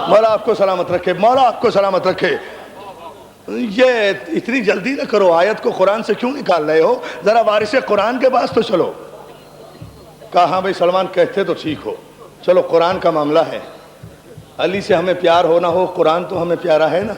مولا آپ کو سلامت رکھے، مولا آپ کو سلامت رکھے۔ یہ اتنی جلدی نہ کرو، آیت کو قرآن سے کیوں نکال رہے ہو؟ ذرا وارث قرآن کے پاس تو چلو۔ کہا ہاں بھائی سلمان کہتے تو ٹھیک ہو، چلو قرآن کا معاملہ ہے، علی سے ہمیں پیار ہونا ہو، قرآن تو ہمیں پیارا ہے نا،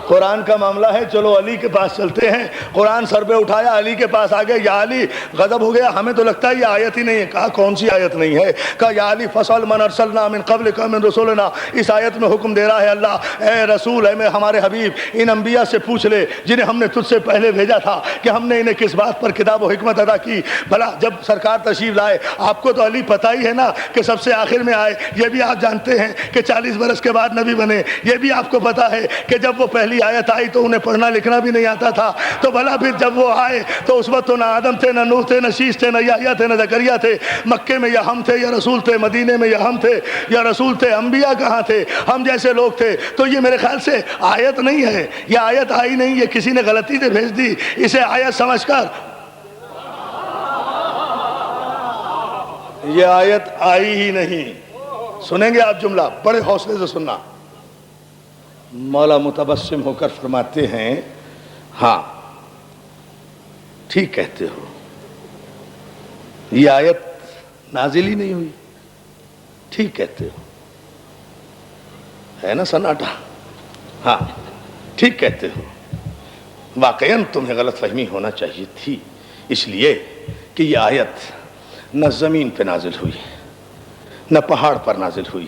قرآن کا معاملہ ہے، چلو علی کے پاس چلتے ہیں۔ قرآن سر پہ اٹھایا، علی کے پاس آگے، یا علی غضب ہو گیا، ہمیں تو لگتا ہے یہ آیت ہی نہیں ہے۔ کہا کون سی آیت نہیں ہے؟ کہا یا علی فصل من ارسلنا من قبلک من رسولنا، اس آیت میں حکم دے رہا ہے اللہ، اے رسول، اے ہمارے حبیب، ان انبیاء سے پوچھ لے جنہیں ہم نے تجھ سے پہلے بھیجا تھا کہ ہم نے انہیں کس بات پر کتاب و حکمت عطا کی۔ بھلا جب سرکار تشریف لائے، آپ کو تو علی پتہ ہی ہے نا کہ سب سے آخر میں آئے، یہ بھی آپ جانتے ہیں کہ 40 برس کے بعد نبی بنے، یہ بھی آپ کو پتہ ہے کہ جب وہ پہلی آیت آئی تو انہیں پڑھنا لکھنا بھی نہیں آتا تھا، تو بھلا پھر جب وہ آئے تو اس وقت تو نہ آدم تھے، نہ نوح تھے، نہ شیش تھے، نہ یحییٰ تھے، نہ زکریا تھے، مکے میں یا ہم تھے یا رسول تھے، مدینے میں یا ہم تھے یا رسول تھے، انبیاء کہاں تھے؟ ہم جیسے لوگ تھے۔ تو یہ میرے خیال سے آیت نہیں ہے، یہ آیت آئی نہیں، یہ کسی نے غلطی سے بھیج دی، اسے آیت سمجھ کر یہ آیت آئی ہی نہیں۔ سنیں گے آپ جملہ، بڑے حوصلے سے سننا۔ مولا متبسم ہو کر فرماتے ہیں ہاں ٹھیک کہتے ہو، یہ آیت نازل ہی نہیں ہوئی، ٹھیک کہتے ہو، ہے نا سناٹا؟ ہاں ٹھیک کہتے ہو، واقعاً تمہیں غلط فہمی ہونا چاہیے تھی، اس لیے کہ یہ آیت نہ زمین پہ نازل ہوئی، نہ پہاڑ پر نازل ہوئی،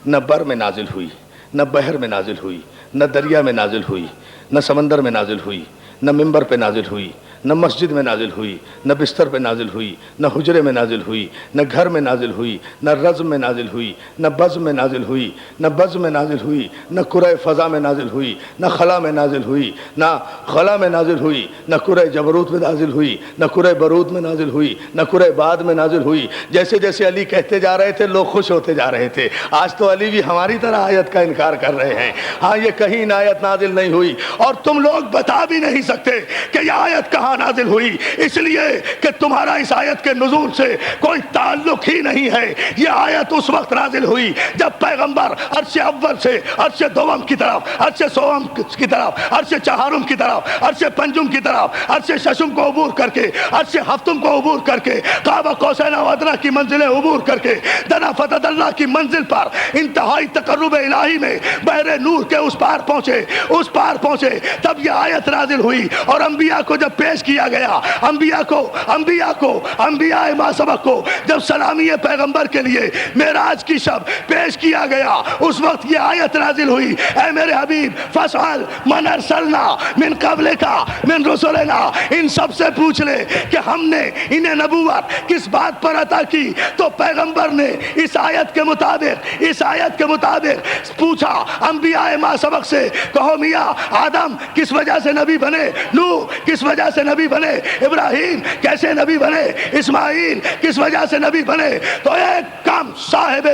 نہ بر میں نازل ہوئی، نہ بحر میں نازل ہوئی، نہ دریا میں نازل ہوئی، نہ سمندر میں نازل ہوئی، نہ ممبر پہ نازل ہوئی، نہ مسجد میں نازل ہوئی، نہ بستر پہ نازل ہوئی، نہ حجرے میں نازل ہوئی، نہ گھر میں نازل ہوئی، نہ رزم میں نازل ہوئی، نہ بزم میں نازل ہوئی، نہ بزم میں نازل ہوئی، نہ کرۂ فضا میں نازل ہوئی، نہ خلا میں نازل ہوئی، نہ خلا میں نازل ہوئی، نہ کرۂ جبروت میں نازل ہوئی، نہ کرۂ برود میں نازل ہوئی، نہ کرۂ بعد میں نازل ہوئی۔ جیسے جیسے علی کہتے جا رہے تھے لوگ خوش ہوتے جا رہے تھے۔ آج تو علی بھی ہماری طرح آیت کا انکار کر رہے ہیں، ہاں یہ کہیں آیت نازل نہیں ہوئی، اور تم لوگ بتا بھی نہیں سکتے کہ یہ آیت کہاں نازل ہوئی، اس لیے کہ تمہارا اس آیت کے نزول سے کوئی تعلق ہی نہیں ہے۔ یہ آیت اس وقت نازل ہوئی جب پیغمبر عرش اول سے عرش دوم کی طرف، عرش سوم کی طرف، عرش چہارم کی طرف، عرش پنجم کی طرف، عرش ششم کو عبور کر کے، عرش ہفتم کو عبور کر کے، قاب قوسین و ادنیٰ کی منزلیں عبور کر کے، دنا فتح اللہ کی منزل پر انتہائی تقرب الہی میں بحر نور کے اس پار پہنچے، اس پار پہنچے، تب یہ آیت نازل ہوئی۔ اور انبیاء کو جب پیش کیا گیا، انبیاء ما سبق کو جب سلامی پیغمبر کے لیے معراج کی شب پیش کیا گیا، اس وقت یہ آیت نازل ہوئی، اے میرے حبیب فاسأل من ارسلنا من قبلک من رسلنا، ان سب سے پوچھ لے کہ ہم نے انہیں نبوت کس بات پر عطا کی۔ تو پیغمبر نے اس آیت کے مطابق پوچھا انبیاء ما سبق سے، کہو میاں آدم کس وجہ سے نبی بنے، نوح کس وجہ سے نبی بنے، ابراہیم کیسے نبی بنے، اسماعیل کس وجہ سے نبی بنے۔ تو ایک کم صاحب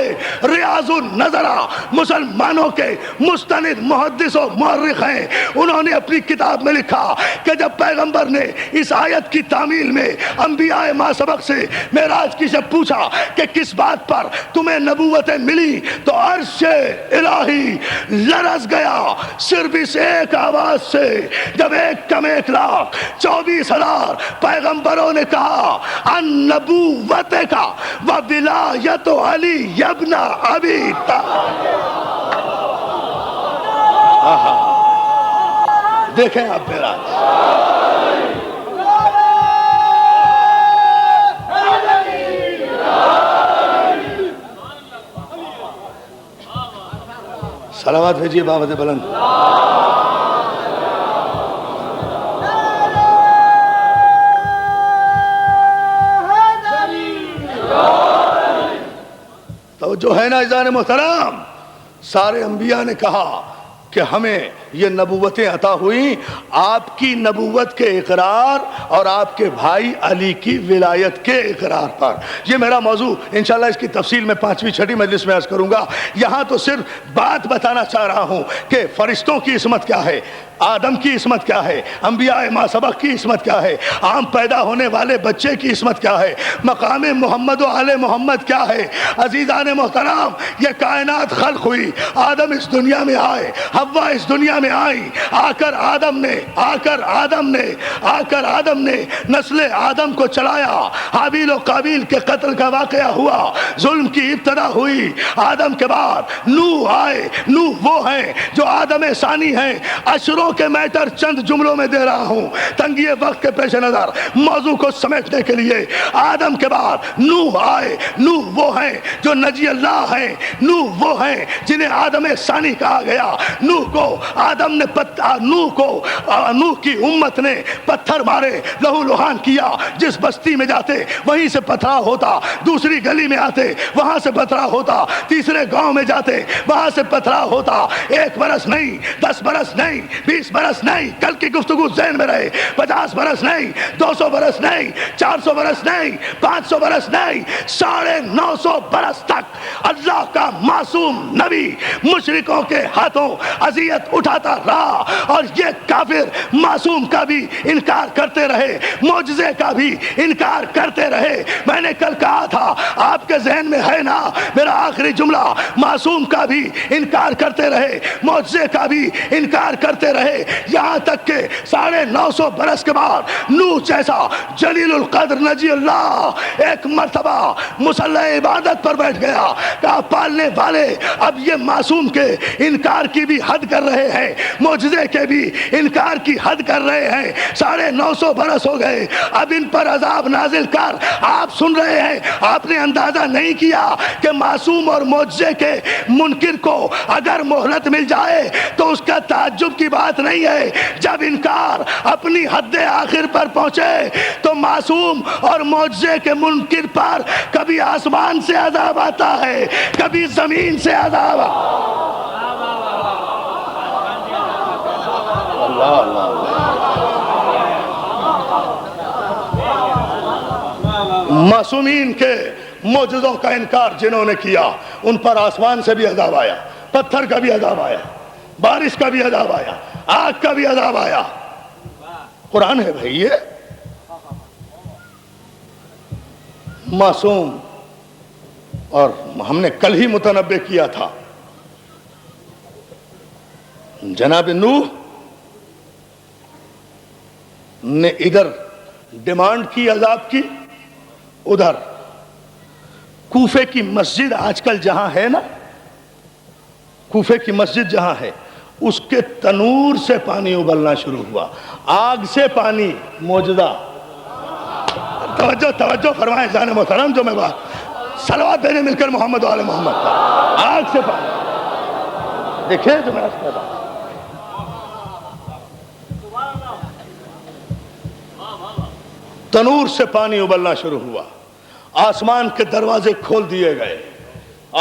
ریاض النظرہ مسلمانوں کے مستند محدث و مورخ ہیں، انہوں نے اپنی کتاب میں لکھا کہ جب پیغمبر نے اس آیت کی تعمیل میں انبیاء ما سبق سے معراج کی جب پوچھا کہ کس بات پر تمہیں نبوتیں ملی، تو عرش الہی لرز گیا صرف اس ایک آواز سے، جب 1,24,000 پیغمبروں نے کہا ان نبوت کا و ولایت علی ابن ابی طالب۔ دیکھیں آپ میرا صلوات بھیجیے بابت بلند۔ تو جو ہے نا عزیزان محترم، سارے انبیاء نے کہا کہ ہمیں یہ نبوتیں عطا ہوئیں آپ کی نبوت کے اقرار اور آپ کے بھائی علی کی ولایت کے اقرار پر. یہ میرا موضوع انشاءاللہ اس کی تفصیل میں 5ویں 6ٹھی مجلس میں عرض کروں گا. یہاں تو صرف بات بتانا چاہ رہا ہوں کہ فرشتوں کی عصمت کیا ہے, آدم کی عصمت کیا ہے, انبیاء ما سبق کی عصمت کیا ہے, عام پیدا ہونے والے بچے کی عصمت کیا ہے, مقام محمد و آل محمد کیا ہے. عزیزان محترم, یہ کائنات خلق ہوئی, آدم اس دنیا میں آئے, حوا اس دنیا میں آئی, آ کر آدم نے نسل آدم کو چلایا. حابیل و قابیل کے قتل کا واقعہ ہوا, ظلم کی ابتدا ہوئی. آدم کے بعد نوح آئے. نوح وہ ہیں جو آدم ثانی ہیں. اشروں کے میٹر چند جملوں میں دے رہا ہوں تنگی وقت کے پیش نظر موضوع کو سمیٹنے کے لیے. آدم کے بعد نوح آئے. نوح وہ ہیں جو نجی اللہ ہیں. نوح وہ ہیں جنہیں آدم ثانی کہا گیا. نوح کی امت نے پتھر مارے, لہو لہان کیا. جس بستی میں جاتے وہیں سے پتھراؤ ہوتا, دوسری گلی میں آتے وہاں سے پتھراؤ ہوتا, تیسرے گاؤں میں جاتے وہاں سے پتھراؤ ہوتا. 1 برس نہیں, 10 برس نہیں, 20 برس نہیں, کل کی گفتگو ذہن میں رہے, 50 برس نہیں, 200 برس نہیں, 400 برس نہیں, 500 برس نہیں, 950 برس تک اللہ کا معصوم نبی مشرکوں کے ہاتھوں اذیت اٹھاتا رہا. اور یہ کافر معصوم کا بھی انکار کرتے رہے, معجزے کا بھی انکار کرتے رہے. میں نے کل کہا تھا, آپ کے ذہن میں ہے نا میرا آخری جملہ, معصوم کا بھی انکار کرتے رہے, معجزے کا بھی انکار کرتے رہے, یہاں تک کہ 950 برس کے بعد نوح جیسا جلیل القدر نجی اللہ ایک مرتبہ مصلی عبادت پر بیٹھ گیا. کہا پالنے والے اب یہ معصوم کے انکار کی بھی حد کر رہے ہیں, معجزے کے بھی انکار کی حد کر رہے ہیں. 950 برس ہو گئے, اب ان پر عذاب نازل کر. آپ سن رہے ہیں, آپ نے اندازہ نہیں کیا کہ معصوم اور معجزے کے منکر کو اگر مہلت مل جائے تو اس کا تعجب کی بات نہیں ہے. جب انکار اپنی حد آخر پر پہنچے تو معصوم اور معجزے کے منکر پر کبھی آسمان سے عذاب آتا ہے, کبھی زمین سے عذاب. معصومین کے معجزوں کا انکار جنہوں نے کیا ان پر آسمان سے بھی عذاب آیا, پتھر کا بھی عذاب آیا, بارش کا بھی عذاب آیا, آگ کا بھی عذاب آیا. قرآن ہے بھائی. یہ معصوم, اور ہم نے کل ہی متنبع کیا تھا, جناب نوح نے ادھر ڈیمانڈ کی عذاب کی, ادھر کوفے کی مسجد آج کل جہاں ہے نا, کوفے کی مسجد جہاں ہے اس کے تنور سے پانی ابلنا شروع ہوا, آگ سے پانی. معجزہ. توجہ فرمائیں جان محترم, جو میں بات صلوات بھیجیں مل کر محمد و آل محمد. آگ سے پانی دیکھیں جو میں نے کہا, تنور سے پانی ابلنا شروع ہوا, آسمان کے دروازے کھول دیے گئے,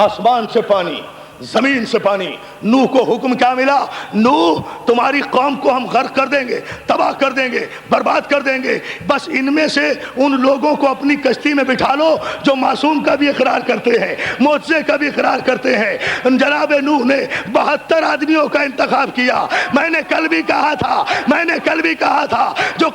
آسمان سے پانی, زمین سے پانی. نوح کو حکم کیا ملا؟ نوح تمہاری قوم کو ہم غرق کر دیں گے, تباہ کر دیں گے, برباد کر دیں گے, بس ان میں سے ان لوگوں کو اپنی کشتی میں بٹھا لو جو معصوم کا بھی اقرار کرتے ہیں, معجزے کا بھی اقرار کرتے ہیں. جناب نوح نے 72 آدمیوں کا انتخاب کیا. میں نے کل بھی کہا تھا جو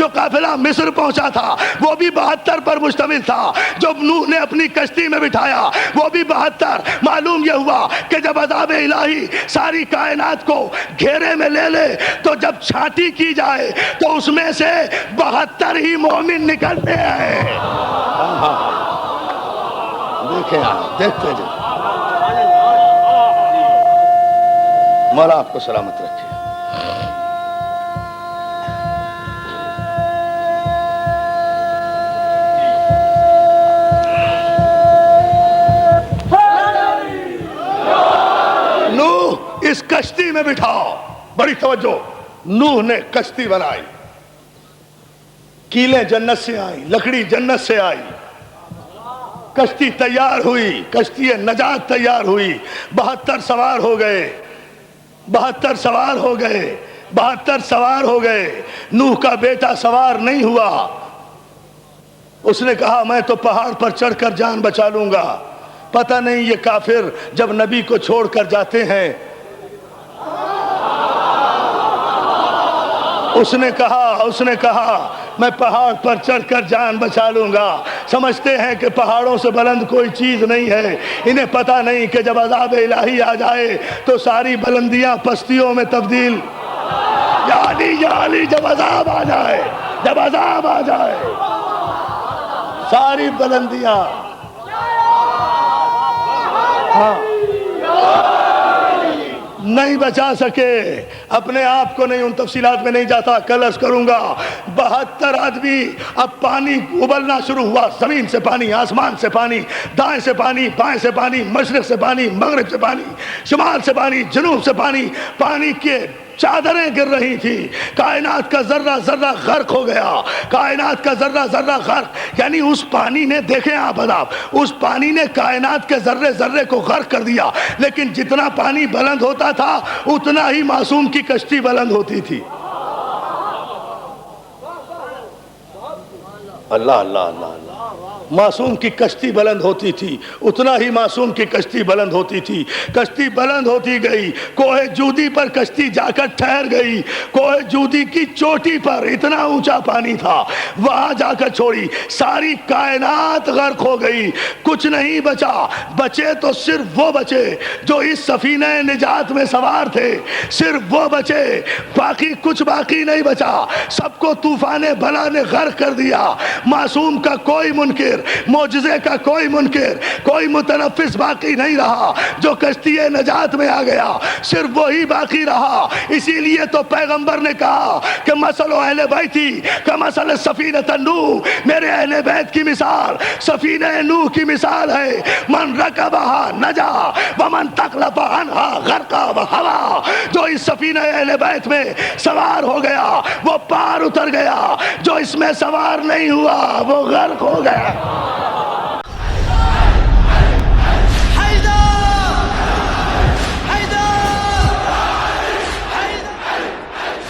قافلہ مصر پہنچا تھا وہ بھی 72 پر مشتمل تھا. جو نوح نے اپنی کشتی میں بٹھایا وہ بھی 72. معلوم یہ ہوا کہ جب عذاب الہی ساری کائنات کو گھیرے میں لے لے تو جب چھانٹی کی جائے تو اس میں سے 72 ہی مومن نکلتے ہیں. دیکھیں آپ, دیکھتے جائیں. مولا آپ کو سلامت رکھے. اس کشتی میں بٹھاؤ. بڑی توجہ, نوح نے کشتی بنائی, کیلیں جنت سے آئی, لکڑی جنت سے آئی, کشتی تیار ہوئی, کشتی نجات تیار ہوئی, 72 سوار ہو گئے. 72 سوار ہو گئے، 72 سوار ہو گئے، نوح کا بیٹا سوار نہیں ہوا۔ اس نے کہا میں تو پہاڑ پر چڑھ کر جان بچا لوں گا۔ پتہ نہیں یہ کافر جب نبی کو چھوڑ کر جاتے ہیں، اس نے کہا میں پہاڑ پر چڑھ کر جان بچا لوں گا۔ سمجھتے ہیں کہ پہاڑوں سے بلند کوئی چیز نہیں ہے، انہیں پتہ نہیں کہ جب عذاب الہی آ جائے تو ساری بلندیاں پستیوں میں تبدیل۔ یا علی جب عذاب آ جائے ساری بلندیاں، ہاں نہیں بچا سکے اپنے آپ کو، نہیں ان تفصیلات میں نہیں جاتا، کل عرض کروں گا۔ 72 آدمی، اب پانی ابلنا شروع ہوا، زمین سے پانی، آسمان سے پانی، دائیں سے پانی، بائیں سے پانی، مشرق سے پانی، مغرب سے پانی، شمال سے پانی، جنوب سے پانی، پانی کے چادریں گر رہی تھی، کائنات کا ذرہ ذرہ غرق ہو گیا، کائنات کا ذرہ ذرہ غرق، یعنی اس پانی نے، دیکھیں آپ عذاب، اس پانی نے کائنات کے ذرے ذرے کو غرق کر دیا، لیکن جتنا پانی بلند ہوتا تھا اتنا ہی معصوم کی کشتی بلند ہوتی تھی۔ اللہ اللہ اللہ اللہ، معصوم کی کشتی بلند ہوتی تھی، اتنا ہی معصوم کی کشتی بلند ہوتی تھی۔ کشتی بلند ہوتی گئی، کوہ جودی پر کشتی جا کر ٹھہر گئی، کوہ جودی کی چوٹی پر اتنا اونچا پانی تھا، وہاں جا کر چھوڑی، ساری کائنات غرق ہو گئی، کچھ نہیں بچا، بچے تو صرف وہ بچے جو اس سفینہ نجات میں سوار تھے، صرف وہ بچے، باقی کچھ باقی نہیں بچا، سب کو طوفان بلا نے غرق کر دیا۔ معصوم کا کوئی منکر، معجزے کا کوئی منکر، کوئی متنفس باقی نہیں رہا، جو کشتی نجات میں آ گیا صرف وہی باقی رہا۔ اسی لیے تو پیغمبر نے کہا کہ مثل اہل بیتی کمثل سفینۃ نوح، میرے اہل بیت کی مثال سفینہ نوح کی مثال ہے، من رکبہا نجا ومن تخلف عنہا غرقا وہوا، جو اس سفینہ اہل بیت میں سوار ہو گیا وہ پار اتر گیا، جو اس میں سوار نہیں ہوا وہ غرق ہو گیا۔